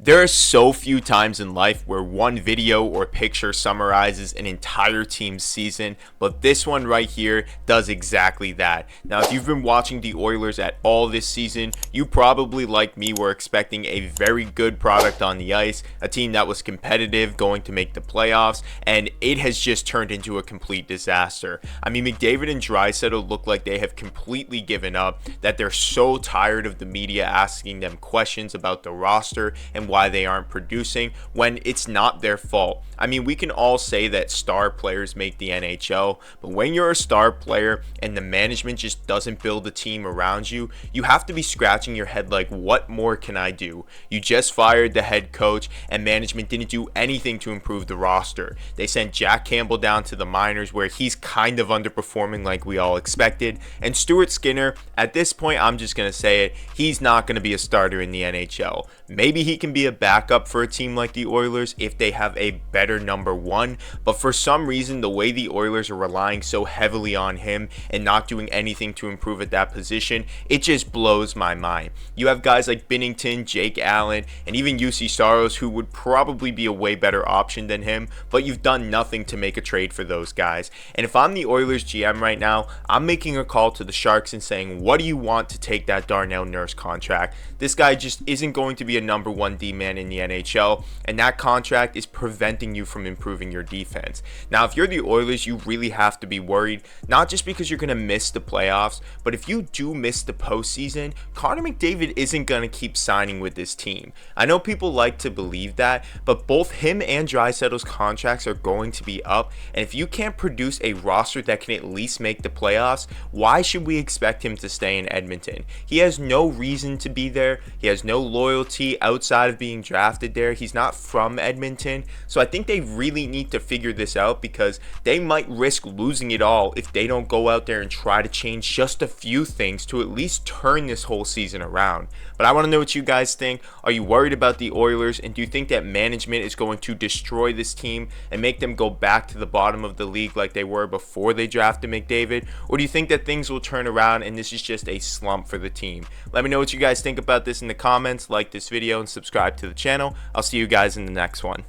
There are so few times in life where one video or picture summarizes an entire team's season, but this one right here does exactly that. Now, if you've been watching the Oilers at all this season, you probably, like me, were expecting a very good product on the ice, a team that was competitive, going to make the playoffs, and it has just turned into a complete disaster. I mean, McDavid and Draisaitl look like they have completely given up, that they're so tired of the media asking them questions about the roster and why they aren't producing when it's not their fault. I mean, we can all say that star players make the NHL, but when you're a star player and the management just doesn't build a team around you, you have to be scratching your head like, what more can I do? You just fired the head coach and management didn't do anything to improve the roster. They sent Jack Campbell down to the minors where he's kind of underperforming like we all expected, and Stuart Skinner, at this point, I'm just going to say it, he's not going to be a starter in the NHL. Maybe he can be a backup for a team like the Oilers if they have a better number one, but for some reason, the way the Oilers are relying so heavily on him and not doing anything to improve at that position, it just blows my mind. You have guys like Binnington, Jake Allen, and even UC Saros who would probably be a way better option than him, but you've done nothing to make a trade for those guys. And if I'm the Oilers GM right now, I'm making a call to the Sharks and saying, what do you want to take that Darnell Nurse contract? This guy just isn't going to be a number one D-man in the NHL, and that contract is preventing you from improving your defense. Now, if you're the Oilers, you really have to be worried, not just because you're going to miss the playoffs, but if you do miss the postseason, Connor McDavid isn't going to keep signing with this team. I know people like to believe that, but both him and Draisaitl's contracts are going to be up, and if you can't produce a roster that can at least make the playoffs, why should we expect him to stay in Edmonton? He has no reason to be there. He has no loyalty outside of being drafted there. He's not from Edmonton, so I think they really need to figure this out because they might risk losing it all if they don't go out there and try to change just a few things to at least turn this whole season around. But I want to know what you guys think. Are you worried about the Oilers, and do you think that management is going to destroy this team and make them go back to the bottom of the league like they were before they drafted McDavid? Or do you think that things will turn around and this is just a slump for the team? Let me know what you guys think about this in the comments. Like this video and subscribe to the channel. I'll see you guys in the next one.